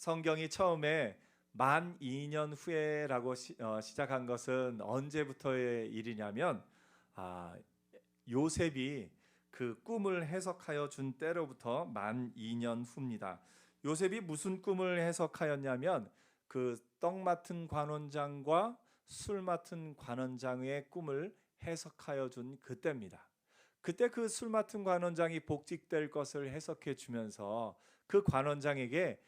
성경이 처음에 만 2년 후에라고 시작한 것은 언제부터의 일이냐면 아, 요셉이 그 꿈을 해석하여 준 때로부터 만 2년 후입니다. 요셉이 무슨 꿈을 해석하였냐면 그 떡 맡은 관원장과 술 맡은 관원장의 꿈을 해석하여 준 그때입니다. 그때 그 술 맡은 관원장이 복직될 것을 해석해 주면서 그 관원장에게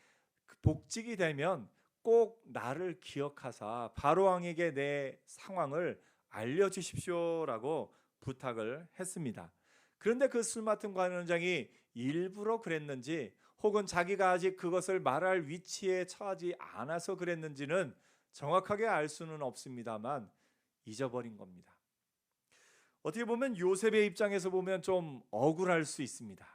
그 복직이 되면 꼭 나를 기억하사 바로 왕에게 내 상황을 알려주십시오라고 부탁을 했습니다. 그런데 그 술 맡은 관원장이 일부러 그랬는지 혹은 자기가 아직 그것을 말할 위치에 처하지 않아서 그랬는지는 정확하게 알 수는 없습니다만 잊어버린 겁니다. 어떻게 보면 요셉의 입장에서 보면 좀 억울할 수 있습니다.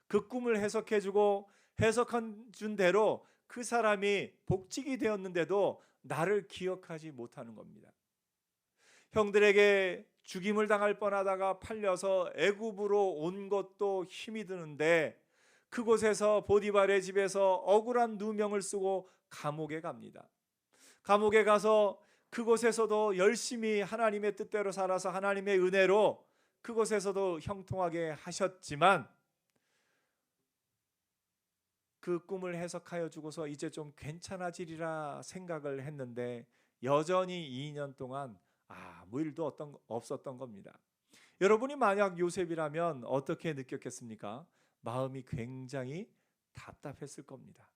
그 꿈을 해석해주고 해석한 준 대로 그 사람이 복직이 되었는데도 나를 기억하지 못하는 겁니다. 형들에게 죽임을 당할 뻔하다가 팔려서 애굽으로 온 것도 힘이 드는데 그곳에서 보디발의 집에서 억울한 누명을 쓰고 감옥에 갑니다. 감옥에 가서 그곳에서도 열심히 하나님의 뜻대로 살아서 하나님의 은혜로 그곳에서도 형통하게 하셨지만 그 꿈을 해석하여 주고서 이제 좀 괜찮아지리라 생각을 했는데 여전히 2년 동안 아무 일도 없었던 겁니다. 여러분이 만약 요셉이라면 어떻게 느꼈겠습니까? 마음이 굉장히 답답했을 겁니다.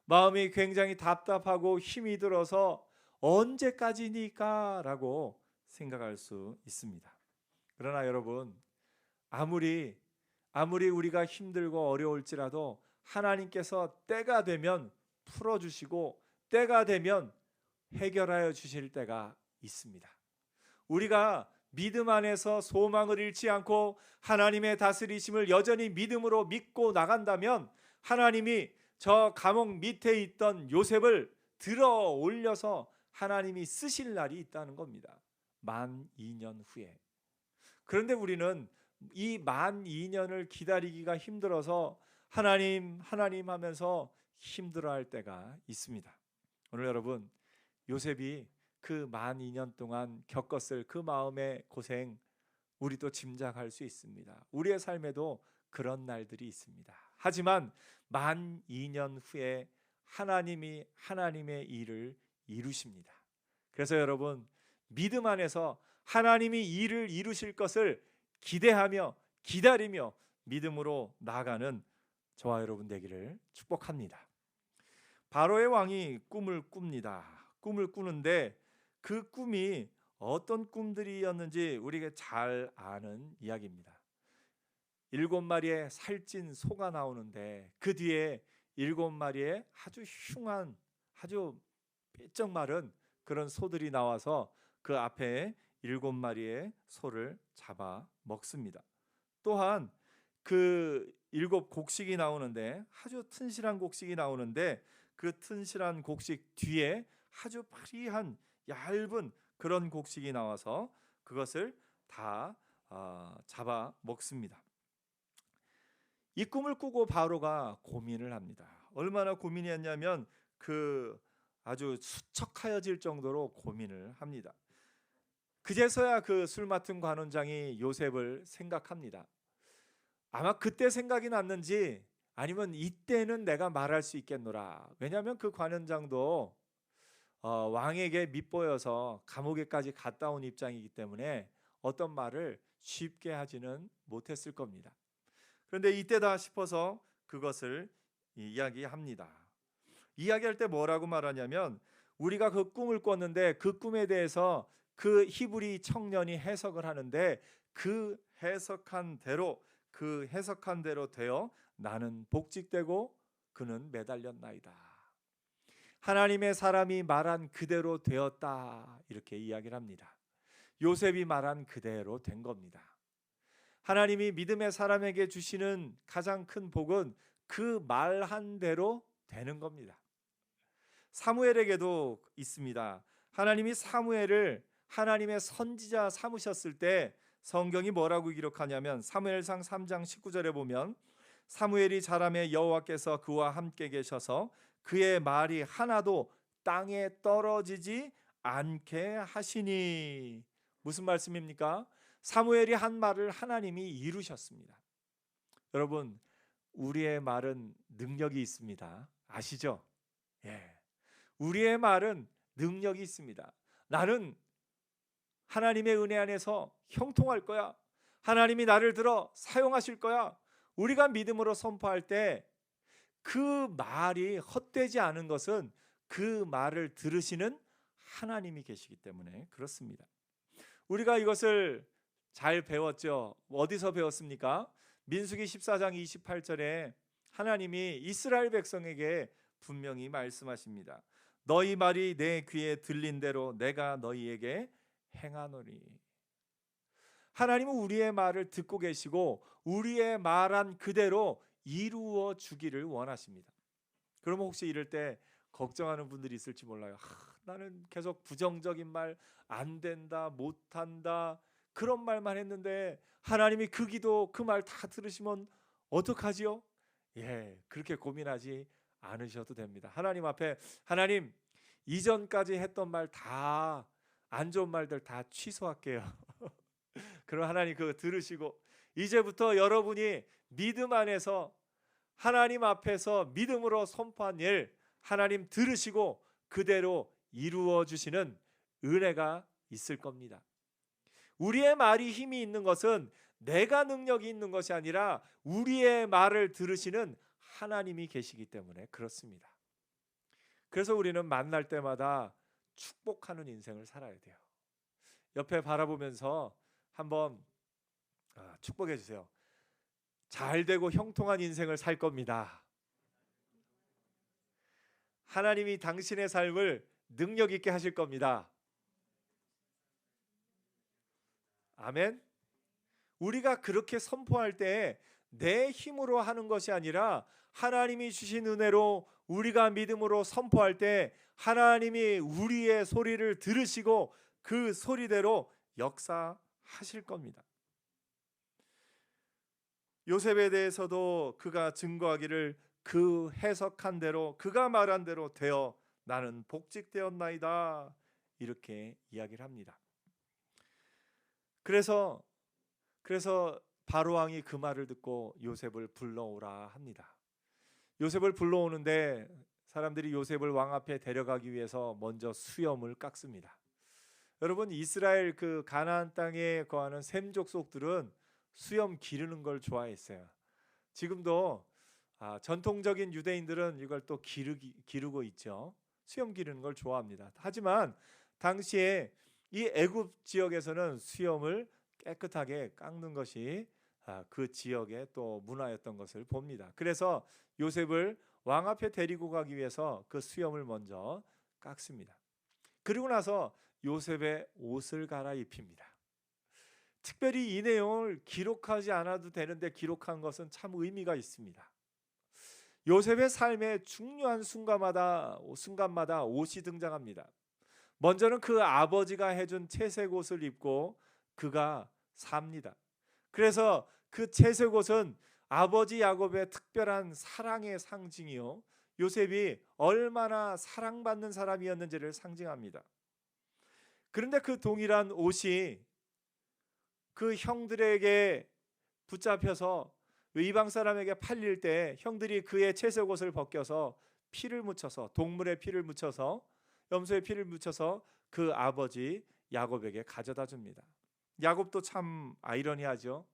마음이 굉장히 답답하고 힘이 들어서 언제까지니까 라고 생각할 수 있습니다. 그러나 여러분, 아무리 우리가 힘들고 어려울지라도 하나님께서 때가 되면 풀어주시고 때가 되면 해결하여 주실 때가 있습니다. 우리가 믿음 안에서 소망을 잃지 않고 하나님의 다스리심을 여전히 믿음으로 믿고 나간다면 하나님이 저 감옥 밑에 있던 요셉을 들어 올려서 하나님이 쓰실 날이 있다는 겁니다. 만 2년 후에. 그런데 우리는 이 만 2년을 기다리기가 힘들어서 하나님 하면서 힘들어할 때가 있습니다. 오늘 여러분, 요셉이 그 만 2년 동안 겪었을 그 마음의 고생 우리도 짐작할 수 있습니다. 우리의 삶에도 그런 날들이 있습니다. 하지만 만 2년 후에 하나님이 하나님의 일을 이루십니다. 그래서 여러분, 믿음 안에서 하나님이 일을 이루실 것을 기대하며 기다리며 믿음으로 나아가는 저와 여러분 되기를 축복합니다. 바로의 왕이 꿈을 꿉니다. 꿈을 꾸는데 그 꿈이 어떤 꿈들이었는지 우리가 잘 아는 이야기입니다. 7마리의 살찐 소가 나오는데 그 뒤에 7마리의 아주 흉한 아주 삐쩍 마른 그런 소들이 나와서 그 앞에 7마리의 소를 잡아 먹습니다. 또한 그 7곡식이 나오는데 아주 튼실한 곡식이 나오는데 그 튼실한 곡식 뒤에 아주 파리한 얇은 그런 곡식이 나와서 그것을 다 잡아 먹습니다. 이 꿈을 꾸고 바로가 고민을 합니다. 얼마나 고민이 했냐면 그 아주 수척하여질 정도로 고민을 합니다. 그제서야 그 술 맡은 관원장이 요셉을 생각합니다. 아마 그때 생각이 났는지 아니면 이때는 내가 말할 수 있겠노라. 왜냐하면 그 관원장도 왕에게 밉보여서 감옥에까지 갔다 온 입장이기 때문에 어떤 말을 쉽게 하지는 못했을 겁니다. 그런데 이때다 싶어서 그것을 이야기합니다. 이야기할 때 뭐라고 말하냐면 우리가 그 꿈을 꿨는데 그 꿈에 대해서 그 히브리 청년이 해석을 하는데 그 해석한 대로 되어 나는 복직되고 그는 매달렸나이다. 하나님의 사람이 말한 그대로 되었다. 이렇게 이야기를 합니다. 요셉이 말한 그대로 된 겁니다. 하나님이 믿음의 사람에게 주시는 가장 큰 복은 그 말한 대로 되는 겁니다. 사무엘에게도 있습니다. 하나님이 사무엘을 하나님의 선지자 삼으셨을 때 성경이 뭐라고 기록하냐면 사무엘상 3장 19절에 보면 사무엘이 자라매 여호와께서 그와 함께 계셔서 그의 말이 하나도 땅에 떨어지지 않게 하시니. 무슨 말씀입니까? 사무엘이 한 말을 하나님이 이루셨습니다. 여러분, 우리의 말은 능력이 있습니다. 아시죠? 예. 우리의 말은 능력이 있습니다. 나는 하나님의 은혜 안에서 형통할 거야. 하나님이 나를 들어 사용하실 거야. 우리가 믿음으로 선포할 때 그 말이 헛되지 않은 것은 그 말을 들으시는 하나님이 계시기 때문에 그렇습니다. 우리가 이것을 잘 배웠죠. 어디서 배웠습니까? 민수기 14장 28절에 하나님이 이스라엘 백성에게 분명히 말씀하십니다. 너희 말이 내 귀에 들린 대로 내가 너희에게 행하노니. 하나님은 우리의 말을 듣고 계시고 우리의 말한 그대로 이루어 주기를 원하십니다. 그러면 혹시 이럴 때 걱정하는 분들이 있을지 몰라요. 나는 계속 부정적인 말, 안 된다, 못한다, 그런 말만 했는데 하나님이 그 기도, 그 말 다 들으시면 어떡하지요? 예, 그렇게 고민하지 않으셔도 됩니다. 하나님 앞에, 하나님 이전까지 했던 말 다, 안 좋은 말들 다 취소할게요. 그럼 하나님 그거 들으시고 이제부터 여러분이 믿음 안에서 하나님 앞에서 믿음으로 선포한 일 하나님 들으시고 그대로 이루어 주시는 은혜가 있을 겁니다. 우리의 말이 힘이 있는 것은 내가 능력이 있는 것이 아니라 우리의 말을 들으시는 하나님이 계시기 때문에 그렇습니다. 그래서 우리는 만날 때마다 축복하는 인생을 살아야 돼요. 옆에 바라보면서 한번 축복해 주세요. 잘 되고 형통한 인생을 살 겁니다. 하나님이 당신의 삶을 능력 있게 하실 겁니다. 아멘. 우리가 그렇게 선포할 때 내 힘으로 하는 것이 아니라 하나님이 주신 은혜로 우리가 믿음으로 선포할 때 하나님이 우리의 소리를 들으시고 그 소리대로 역사하실 겁니다. 요셉에 대해서도 그가 증거하기를 그 해석한 대로 그가 말한 대로 되어 나는 복직되었나이다 이렇게 이야기를 합니다. 그래서 바로 왕이 그 말을 듣고 요셉을 불러오라 합니다. 요셉을 불러오는데 사람들이 요셉을 왕 앞에 데려가기 위해서 먼저 수염을 깎습니다. 여러분, 이스라엘 그 가나안 땅에 거하는 셈 족속들은 수염 기르는 걸 좋아했어요. 지금도 전통적인 유대인들은 이걸 또 기르고 있죠. 수염 기르는 걸 좋아합니다. 하지만 당시에 이 애굽 지역에서는 수염을 깨끗하게 깎는 것이 그 지역의 또 문화였던 것을 봅니다. 그래서 요셉을 왕 앞에 데리고 가기 위해서 그 수염을 먼저 깎습니다. 그리고 나서 요셉의 옷을 갈아입힙니다. 특별히 이 내용을 기록하지 않아도 되는데 기록한 것은 참 의미가 있습니다. 요셉의 삶의 중요한 순간마다 옷이 등장합니다. 먼저는 그 아버지가 해준 채색 옷을 입고 그가 삽니다. 그래서 그 채색 옷은 아버지 야곱의 특별한 사랑의 상징이요, 요셉이 얼마나 사랑받는 사람이었는지를 상징합니다. 그런데 그 동일한 옷이 그 형들에게 붙잡혀서 이방 사람에게 팔릴 때 형들이 그의 채색 옷을 벗겨서 피를 묻혀서, 동물의 피를 묻혀서, 염소의 피를 묻혀서 그 아버지 야곱에게 가져다 줍니다. 야곱도 참 아이러니하죠.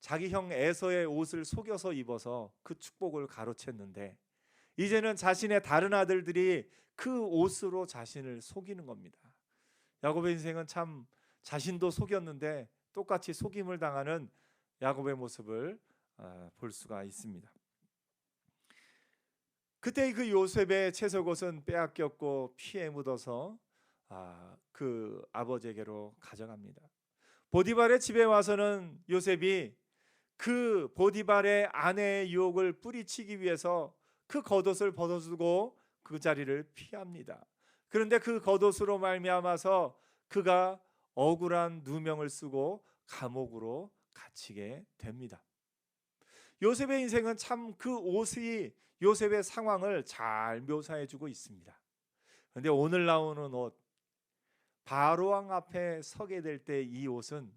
자기 형 에서의 옷을 속여서 입어서 그 축복을 가로챘는데 이제는 자신의 다른 아들들이 그 옷으로 자신을 속이는 겁니다. 야곱의 인생은 참 자신도 속였는데 똑같이 속임을 당하는 야곱의 모습을 볼 수가 있습니다. 그때 그 요셉의 채색 옷은 빼앗겼고 피에 묻어서 그 아버지에게로 가져갑니다. 보디발의 집에 와서는 요셉이 그 보디발의 아내의 유혹을 뿌리치기 위해서 그 겉옷을 벗어주고 그 자리를 피합니다. 그런데 그 겉옷으로 말미암아서 그가 억울한 누명을 쓰고 감옥으로 갇히게 됩니다. 요셉의 인생은 참 그 옷이 요셉의 상황을 잘 묘사해 주고 있습니다. 그런데 오늘 나오는 옷, 바로왕 앞에 서게 될 때 이 옷은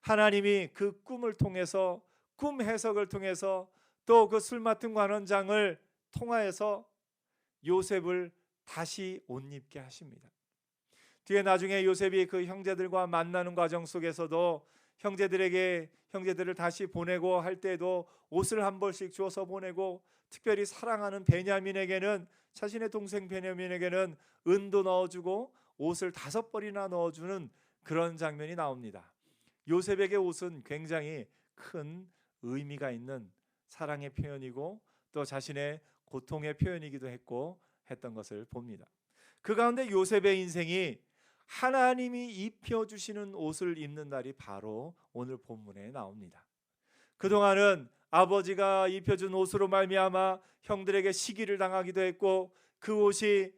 하나님이 그 꿈을 통해서, 꿈 해석을 통해서, 또 그 술 맡은 관원장을 통하여서 요셉을 다시 옷 입게 하십니다. 뒤에 나중에 요셉이 그 형제들과 만나는 과정 속에서도 형제들을 다시 보내고 할 때도 옷을 한 벌씩 주어서 보내고, 특별히 사랑하는 베냐민에게는, 자신의 동생 베냐민에게는 은도 넣어주고 옷을 5벌이나 넣어주는 그런 장면이 나옵니다. 요셉에게 옷은 굉장히 큰 의미가 있는 사랑의 표현이고 또 자신의 고통의 표현이기도 했던 것을 봅니다. 그 가운데 요셉의 인생이 하나님이 입혀주시는 옷을 입는 날이 바로 오늘 본문에 나옵니다. 그동안은 아버지가 입혀준 옷으로 말미암아 형들에게 시기를 당하기도 했고, 그 옷에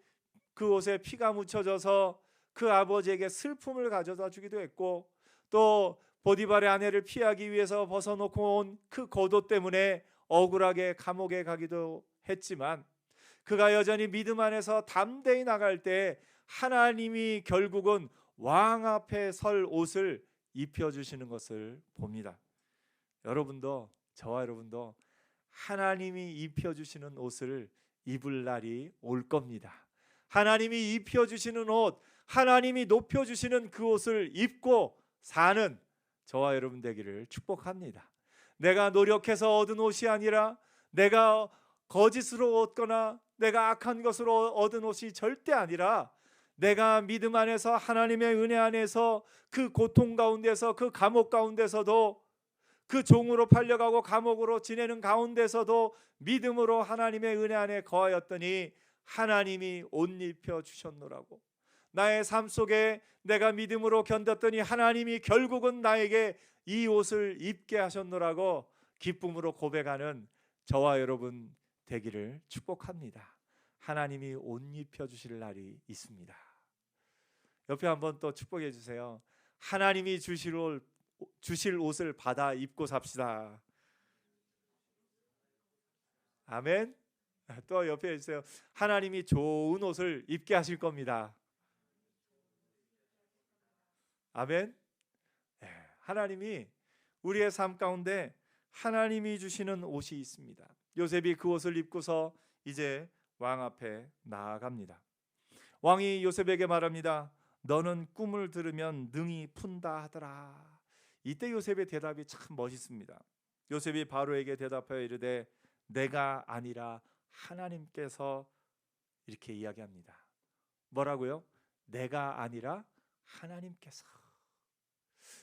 피가 묻혀져서 그 아버지에게 슬픔을 가져다 주기도 했고, 또 보디발의 아내를 피하기 위해서 벗어놓고 온 그 겉옷 때문에 억울하게 감옥에 가기도 했지만, 그가 여전히 믿음 안에서 담대히 나갈 때 하나님이 결국은 왕 앞에 설 옷을 입혀주시는 것을 봅니다. 여러분도, 저와 여러분도 하나님이 입혀주시는 옷을 입을 날이 올 겁니다. 하나님이 입혀주시는 옷, 하나님이 높여주시는 그 옷을 입고 사는 저와 여러분 되기를 축복합니다. 내가 노력해서 얻은 옷이 아니라, 내가 거짓으로 얻거나 내가 악한 것으로 얻은 옷이 절대 아니라, 내가 믿음 안에서 하나님의 은혜 안에서 그 고통 가운데서, 그 감옥 가운데서도, 그 종으로 팔려가고 감옥으로 지내는 가운데서도 믿음으로 하나님의 은혜 안에 거하였더니 하나님이 옷 입혀 주셨노라고. 나의 삶 속에 내가 믿음으로 견뎠더니 하나님이 결국은 나에게 이 옷을 입게 하셨노라고 기쁨으로 고백하는 저와 여러분 되기를 축복합니다. 하나님이 옷 입혀 주실 날이 있습니다. 옆에 한번 또 축복해 주세요. 하나님이 주실 옷을 받아 입고 삽시다. 아멘. 또 옆에 해주세요. 하나님이 좋은 옷을 입게 하실 겁니다. 아멘. 하나님이 우리의 삶 가운데 하나님이 주시는 옷이 있습니다. 요셉이 그 옷을 입고서 이제 왕 앞에 나아갑니다. 왕이 요셉에게 말합니다. 너는 꿈을 들으면 능히 푼다 하더라. 이때 요셉의 대답이 참 멋있습니다. 요셉이 바로에게 대답하여 이르되 내가 아니라 하나님께서, 이렇게 이야기합니다. 뭐라고요? 내가 아니라 하나님께서.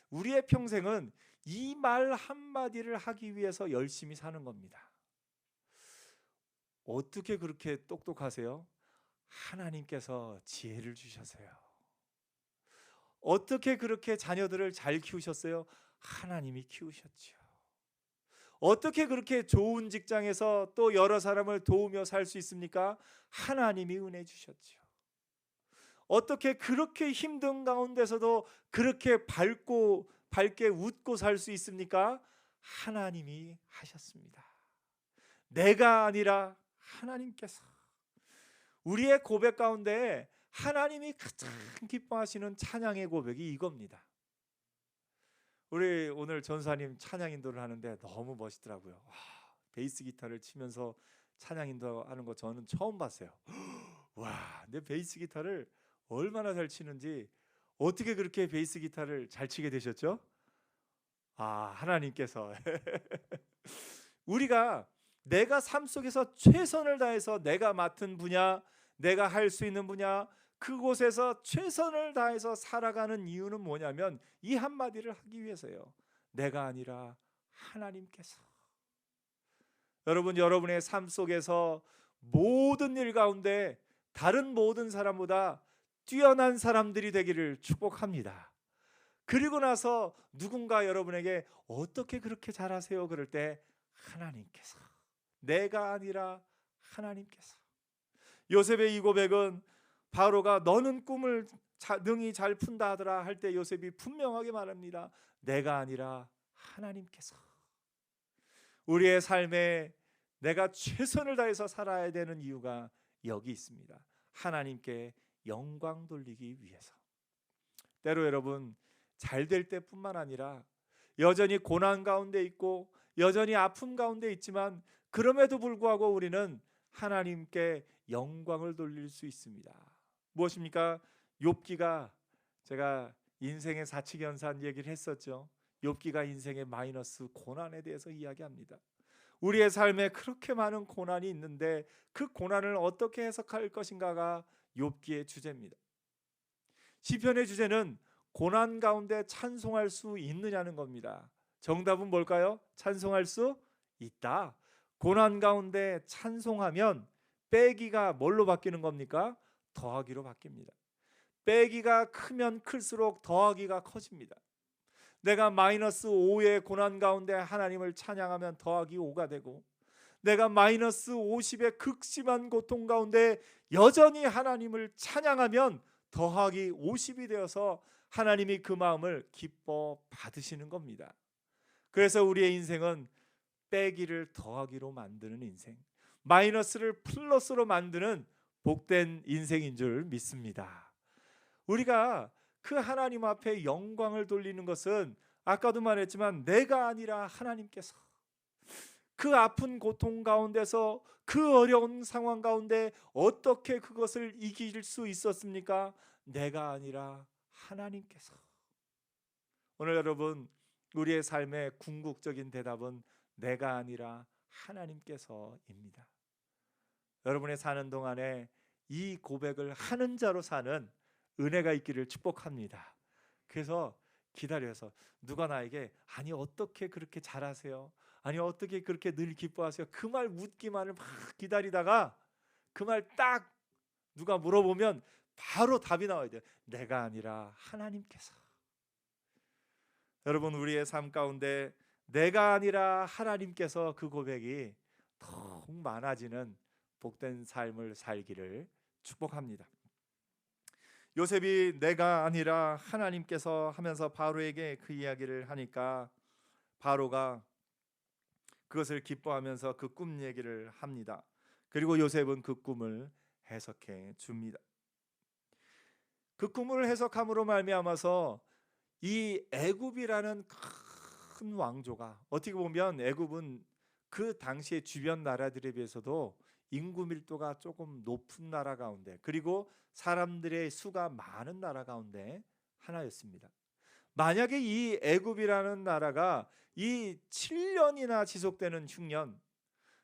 우리의 평생은 이 말 한마디를 하기 위해서 열심히 사는 겁니다. 어떻게 그렇게 똑똑하세요? 하나님께서 지혜를 주셨어요. 어떻게 그렇게 자녀들을 잘 키우셨어요? 하나님이 키우셨죠. 어떻게 그렇게 좋은 직장에서 또 여러 사람을 도우며 살 수 있습니까? 하나님이 은혜 주셨죠. 어떻게 그렇게 힘든 가운데서도 그렇게 밝게 웃고 살 수 있습니까? 하나님이 하셨습니다. 내가 아니라 하나님께서. 우리의 고백 가운데 하나님이 가장 기뻐하시는 찬양의 고백이 이겁니다. 우리 오늘 전사님 찬양 인도를 하는데 너무 멋있더라고요. 베이스 기타를 치면서 찬양 인도하는 거 저는 처음 봤어요. 와, 내 베이스 기타를 얼마나 잘 치는지, 어떻게 그렇게 베이스 기타를 잘 치게 되셨죠? 하나님께서. 우리가 내가 삶 속에서 최선을 다해서 내가 맡은 분야, 내가 할 수 있는 분야, 그곳에서 최선을 다해서 살아가는 이유는 뭐냐면 이 한마디를 하기 위해서요. 내가 아니라 하나님께서. 여러분의 삶 속에서 모든 일 가운데 다른 모든 사람보다 뛰어난 사람들이 되기를 축복합니다. 그리고 나서 누군가 여러분에게 어떻게 그렇게 잘하세요? 그럴 때 하나님께서, 내가 아니라 하나님께서. 요셉의 이 고백은 바로가 너는 꿈을 능히 잘 푼다 하더라 할 때 요셉이 분명하게 말합니다. 내가 아니라 하나님께서. 우리의 삶에 내가 최선을 다해서 살아야 되는 이유가 여기 있습니다. 하나님께 영광 돌리기 위해서. 때로 여러분, 잘 될 때뿐만 아니라 여전히 고난 가운데 있고 여전히 아픔 가운데 있지만 그럼에도 불구하고 우리는 하나님께 영광을 돌릴 수 있습니다. 무엇입니까? 욥기가, 제가 인생의 사칙연산 얘기를 했었죠. 욥기가 인생의 마이너스 고난에 대해서 이야기합니다. 우리의 삶에 그렇게 많은 고난이 있는데 그 고난을 어떻게 해석할 것인가가 욥기의 주제입니다. 시편의 주제는 고난 가운데 찬송할 수 있느냐는 겁니다. 정답은 뭘까요? 찬송할 수 있다. 고난 가운데 찬송하면 빼기가 뭘로 바뀌는 겁니까? 더하기로 바뀝니다. 빼기가 크면 클수록 더하기가 커집니다. 내가 마이너스 5의 고난 가운데 하나님을 찬양하면 더하기 5가 되고, 내가 마이너스 50의 극심한 고통 가운데 여전히 하나님을 찬양하면 더하기 50이 되어서 하나님이 그 마음을 기뻐 받으시는 겁니다. 그래서 우리의 인생은 빼기를 더하기로 만드는 인생, 마이너스를 플러스로 만드는 복된 인생인 줄 믿습니다. 우리가 그 하나님 앞에 영광을 돌리는 것은 아까도 말했지만 내가 아니라 하나님께서, 그 아픈 고통 가운데서, 그 어려운 상황 가운데 어떻게 그것을 이길 수 있었습니까? 내가 아니라 하나님께서. 오늘 여러분, 우리의 삶의 궁극적인 대답은 내가 아니라 하나님께서입니다. 여러분의 사는 동안에 이 고백을 하는 자로 사는 은혜가 있기를 축복합니다. 그래서 기다려서 누가 나에게 아니 어떻게 그렇게 잘하세요? 아니 어떻게 그렇게 늘 기뻐하세요? 그 말 묻기만을 막 기다리다가 그 말 딱 누가 물어보면 바로 답이 나와야 돼요. 내가 아니라 하나님께서. 여러분, 우리의 삶 가운데 내가 아니라 하나님께서, 그 고백이 더욱 많아지는 복된 삶을 살기를 축복합니다. 요셉이 내가 아니라 하나님께서 하면서 바로에게 그 이야기를 하니까 바로가 그것을 기뻐하면서 그 꿈 얘기를 합니다. 그리고 요셉은 그 꿈을 해석해 줍니다. 그 꿈을 해석함으로 말미암아서 이 애굽이라는 큰 왕조가, 어떻게 보면 애굽은 그 당시의 주변 나라들에 비해서도 인구 밀도가 조금 높은 나라 가운데, 그리고 사람들의 수가 많은 나라 가운데 하나였습니다. 만약에 이 애굽이라는 나라가 이 7년이나 지속되는 흉년,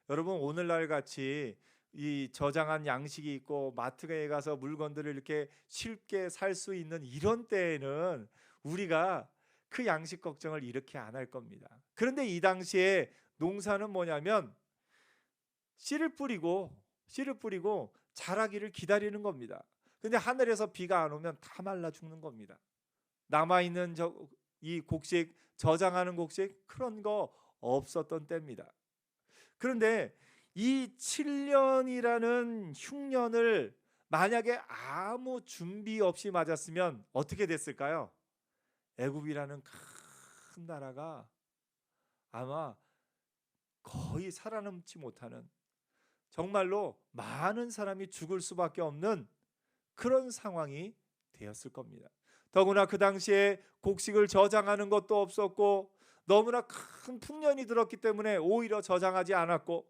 여러분 오늘날 같이 이 저장한 양식이 있고 마트에 가서 물건들을 이렇게 쉽게 살 수 있는 이런 때에는 우리가 그 양식 걱정을 이렇게 안 할 겁니다. 그런데 이 당시에 농사는 뭐냐면 씨를 뿌리고 자라기를 기다리는 겁니다. 근데 하늘에서 비가 안 오면 다 말라 죽는 겁니다. 남아있는 이 곡식, 저장하는 곡식, 그런 거 없었던 때입니다. 그런데 이 7년이라는 흉년을 만약에 아무 준비 없이 맞았으면 어떻게 됐을까요? 애굽이라는 큰 나라가 아마 거의 살아남지 못하는, 정말로 많은 사람이 죽을 수밖에 없는 그런 상황이 되었을 겁니다. 더구나 그 당시에 곡식을 저장하는 것도 없었고 너무나 큰 풍년이 들었기 때문에 오히려 저장하지 않았고,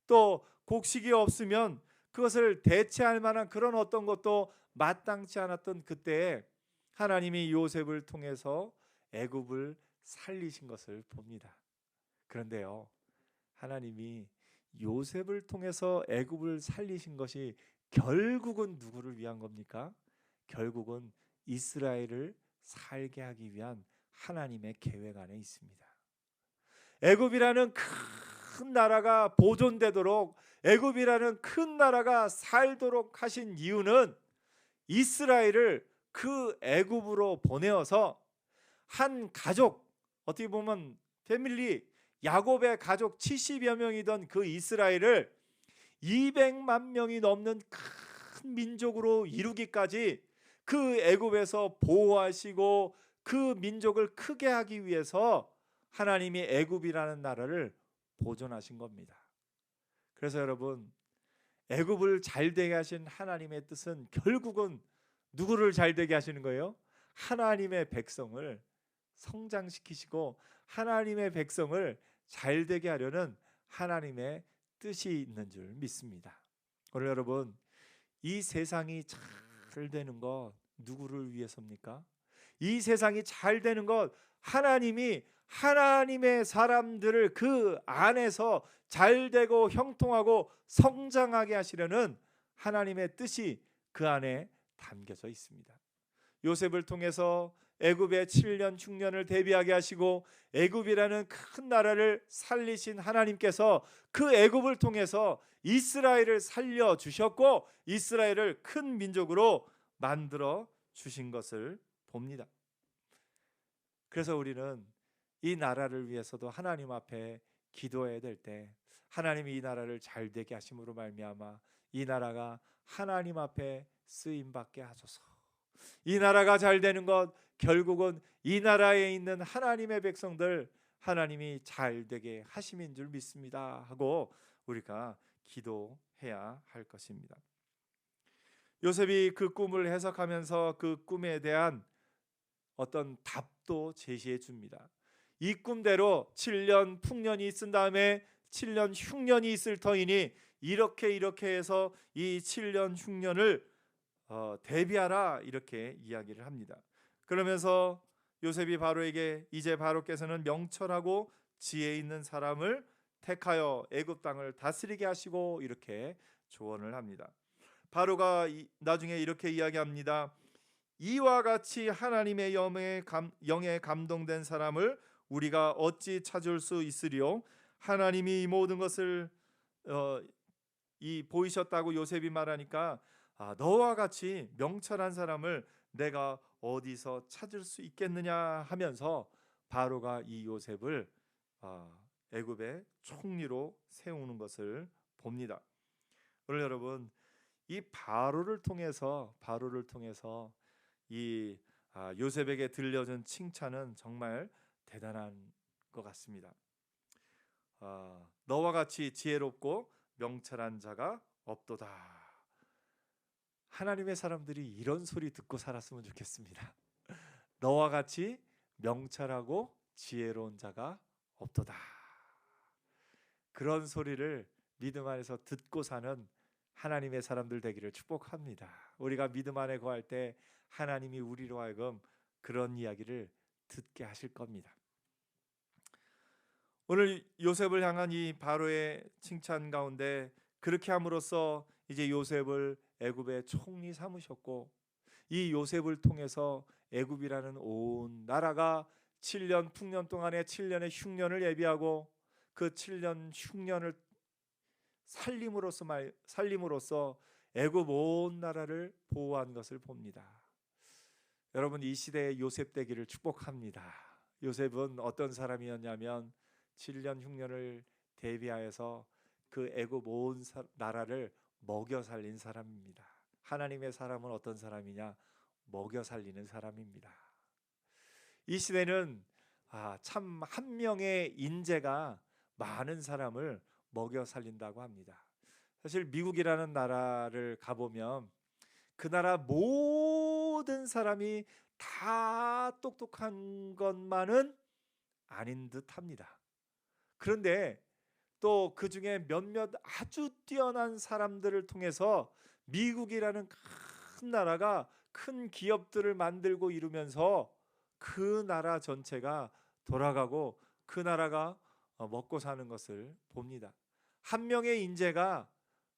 또 곡식이 없으면 그것을 대체할 만한 그런 어떤 것도 마땅치 않았던 그때에 하나님이 요셉을 통해서 애굽을 살리신 것을 봅니다. 그런데요, 하나님이 요셉을 통해서 애굽을 살리신 것이 결국은 누구를 위한 겁니까? 결국은 이스라엘을 살게 하기 위한 하나님의 계획 안에 있습니다. 애굽이라는 큰 나라가 보존되도록, 애굽이라는 큰 나라가 살도록 하신 이유는 이스라엘을 그 애굽으로 보내어서 한 가족, 어떻게 보면 패밀리, 야곱의 가족 70여 명이던 그 이스라엘을 200만 명이 넘는 큰 민족으로 이루기까지 그 애굽에서 보호하시고 그 민족을 크게 하기 위해서 하나님이 애굽이라는 나라를 보존하신 겁니다. 그래서 여러분, 애굽을 잘되게 하신 하나님의 뜻은 결국은 누구를 잘되게 하시는 거예요? 하나님의 백성을 성장시키시고 하나님의 백성을 잘되게 하려는 하나님의 뜻이 있는 줄 믿습니다. 오늘 여러분, 이 세상이 잘 되는 것 누구를 위해서입니까? 이 세상이 잘 되는 것 하나님이 하나님의 사람들을 그 안에서 잘 되고 형통하고 성장하게 하시려는 하나님의 뜻이 그 안에 담겨져 있습니다. 요셉을 통해서 애굽의 7년 흉년을 대비하게 하시고 애굽이라는 큰 나라를 살리신 하나님께서 그 애굽을 통해서 이스라엘을 살려 주셨고 이스라엘을 큰 민족으로 만들어 주신 것을 봅니다. 그래서 우리는 이 나라를 위해서도 하나님 앞에 기도해야 될 때 하나님이 이 나라를 잘 되게 하심으로 말미암아 이 나라가 하나님 앞에 쓰임 받게 하소서. 이 나라가 잘 되는 것 결국은 이 나라에 있는 하나님의 백성들 하나님이 잘 되게 하심인 줄 믿습니다 하고 우리가 기도해야 할 것입니다. 요셉이 그 꿈을 해석하면서 그 꿈에 대한 어떤 답도 제시해 줍니다. 이 꿈대로 7년 풍년이 있은 다음에 7년 흉년이 있을 터이니 이렇게 해서 이 7년 흉년을 대비하라 이렇게 이야기를 합니다. 그러면서 요셉이 바로에게 이제 바로께서는 명철하고 지혜 있는 사람을 택하여 애굽 땅을 다스리게 하시고 이렇게 조언을 합니다. 바로가 나중에 이렇게 이야기합니다. 이와 같이 하나님의 영에 감동된 사람을 우리가 어찌 찾을 수 있으리요? 하나님이 이 모든 것을 보이셨다고 요셉이 말하니까 너와 같이 명철한 사람을 내가 어디서 찾을 수 있겠느냐 하면서 바로가 이 요셉을 애굽의 총리로 세우는 것을 봅니다. 오늘 여러분, 이 바로를 통해서 이 요셉에게 들려준 칭찬은 정말 대단한 것 같습니다. 너와 같이 지혜롭고 명철한 자가 없도다. 하나님의 사람들이 이런 소리 듣고 살았으면 좋겠습니다. 너와 같이 명철하고 지혜로운 자가 없도다. 그런 소리를 믿음 안에서 듣고 사는 하나님의 사람들 되기를 축복합니다. 우리가 믿음 안에 거할 때 하나님이 우리로 하여금 그런 이야기를 듣게 하실 겁니다. 오늘 요셉을 향한 이 바로의 칭찬 가운데 그렇게 함으로써 이제 요셉을 애굽의 총리 삼으셨고 이 요셉을 통해서 애굽이라는 온 나라가 7년 풍년 동안에 7년의 흉년을 예비하고 그 7년 흉년을 살림으로써 애굽 온 나라를 보호한 것을 봅니다. 여러분, 이 시대의 요셉 되기를 축복합니다. 요셉은 어떤 사람이었냐면 7년 흉년을 대비하여서 그 애굽 온 나라를 먹여 살린 사람입니다. 하나님의 사람은 어떤 사람이냐? 먹여 살리는 사람입니다. 이 시대는 참 한 명의 인재가 많은 사람을 먹여 살린다고 합니다. 사실 미국이라는 나라를 가보면 그 나라 모든 사람이 다 똑똑한 것만은 아닌 듯합니다. 그런데 또 그 중에 몇몇 아주 뛰어난 사람들을 통해서 미국이라는 큰 나라가 큰 기업들을 만들고 이루면서 그 나라 전체가 돌아가고 그 나라가 먹고 사는 것을 봅니다. 한 명의 인재가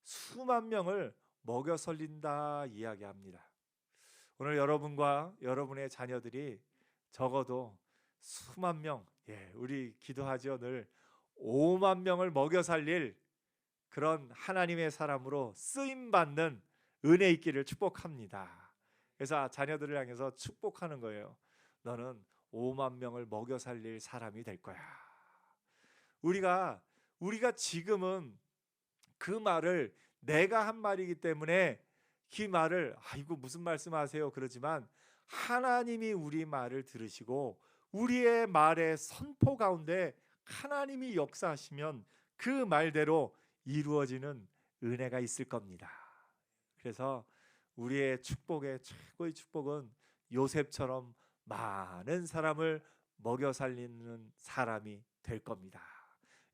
수만 명을 먹여 살린다 이야기합니다. 오늘 여러분과 여러분의 자녀들이 적어도 수만 명, 우리 기도하죠. 늘 5만 명을 먹여 살릴 그런 하나님의 사람으로 쓰임 받는 은혜 있기를 축복합니다. 그래서 자녀들을 향해서 축복하는 거예요. 너는 5만 명을 먹여 살릴 사람이 될 거야. 우리가 지금은 그 말을 내가 한 말이기 때문에 그 말을 이거 무슨 말씀하세요 그러지만 하나님이 우리 말을 들으시고 우리의 말의 선포 가운데 하나님이 역사하시면 그 말대로 이루어지는 은혜가 있을 겁니다. 그래서 우리의 축복의 최고의 축복은 요셉처럼 많은 사람을 먹여 살리는 사람이 될 겁니다.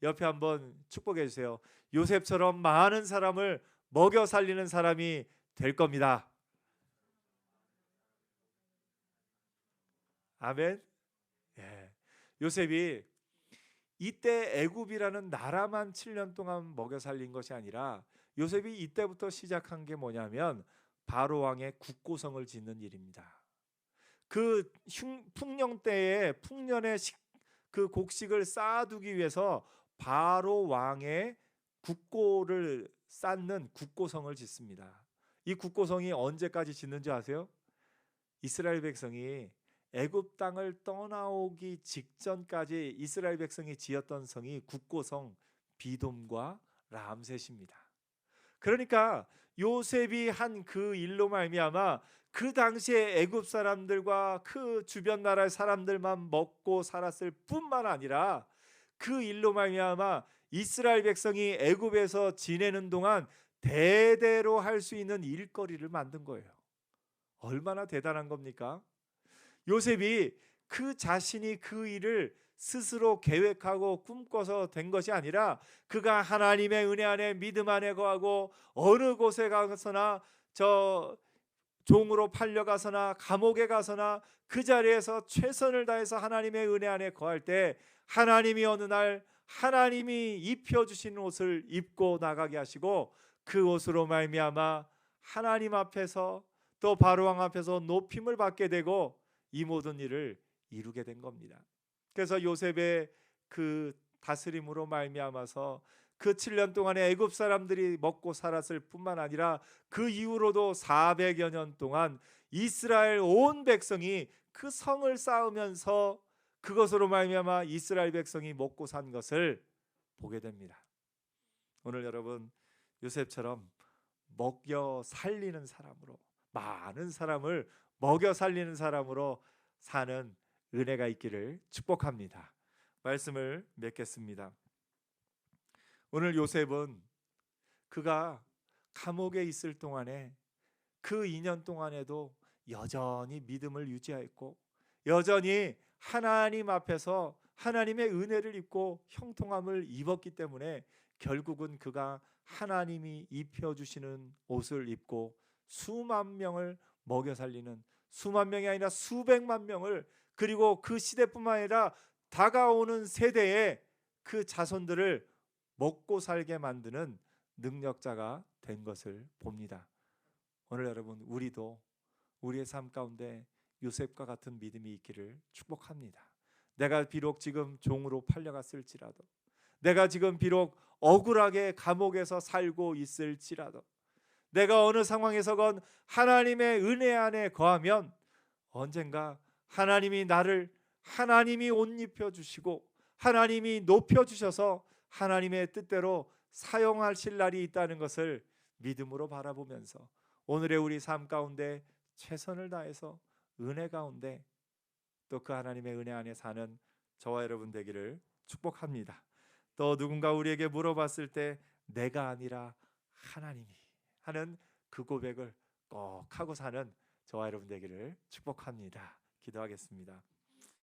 옆에 한번 축복해 주세요. 요셉처럼 많은 사람을 먹여 살리는 사람이 될 겁니다. 아멘. 예. 요셉이 이때 애굽이라는 나라만 7년 동안 먹여 살린 것이 아니라 요셉이 이때부터 시작한 게 뭐냐면 바로 왕의 국고성을 짓는 일입니다. 그 풍년 때에 풍년의 그 곡식을 쌓아두기 위해서 바로 왕의 국고를 쌓는 국고성을 짓습니다. 이 국고성이 언제까지 짓는지 아세요? 이스라엘 백성이 애굽 땅을 떠나오기 직전까지 이스라엘 백성이 지었던 성이 국고성 비돔과 람셋입니다. 그러니까 요셉이 한 그 일로 말미암아 그 당시에 애굽 사람들과 그 주변 나라의 사람들만 먹고 살았을 뿐만 아니라 그 일로 말미암아 이스라엘 백성이 애굽에서 지내는 동안 대대로 할 수 있는 일거리를 만든 거예요. 얼마나 대단한 겁니까? 요셉이 그 자신이 그 일을 스스로 계획하고 꿈꿔서 된 것이 아니라 그가 하나님의 은혜 안에 믿음 안에 거하고 어느 곳에 가서나 저 종으로 팔려가서나 감옥에 가서나 그 자리에서 최선을 다해서 하나님의 은혜 안에 거할 때 하나님이 어느 날 하나님이 입혀주신 옷을 입고 나가게 하시고 그 옷으로 말미암아 하나님 앞에서 또 바로왕 앞에서 높임을 받게 되고 이 모든 일을 이루게 된 겁니다. 그래서 요셉의 그 다스림으로 말미암아서 그 7년 동안에 애굽 사람들이 먹고 살았을 뿐만 아니라 그 이후로도 400여 년 동안 이스라엘 온 백성이 그 성을 쌓으면서 그것으로 말미암아 이스라엘 백성이 먹고 산 것을 보게 됩니다. 오늘 여러분 요셉처럼 먹여 살리는 사람으로 많은 사람을 먹여 살리는 사람으로 사는 은혜가 있기를 축복합니다. 말씀을 맺겠습니다. 오늘 요셉은 그가 감옥에 있을 동안에 그 2년 동안에도 여전히 믿음을 유지하였고 여전히 하나님 앞에서 하나님의 은혜를 입고 형통함을 입었기 때문에 결국은 그가 하나님이 입혀주시는 옷을 입고 수만 명을 먹여 살리는 수만 명이 아니라 수백만 명을 그리고 그 시대뿐만 아니라 다가오는 세대에 그 자손들을 먹고 살게 만드는 능력자가 된 것을 봅니다. 오늘 여러분 우리도 우리의 삶 가운데 요셉과 같은 믿음이 있기를 축복합니다. 내가 비록 지금 종으로 팔려갔을지라도 내가 지금 비록 억울하게 감옥에서 살고 있을지라도 내가 어느 상황에서건 하나님의 은혜 안에 거하면 언젠가 하나님이 나를 하나님이 옷 입혀 주시고 하나님이 높여 주셔서 하나님의 뜻대로 사용하실 날이 있다는 것을 믿음으로 바라보면서 오늘의 우리 삶 가운데 최선을 다해서 은혜 가운데 또 그 하나님의 은혜 안에 사는 저와 여러분 되기를 축복합니다. 또 누군가 우리에게 물어봤을 때 내가 아니라 하나님이 하는 그 고백을 꼭 하고 사는 저와 여러분 되기를 축복합니다. 기도하겠습니다.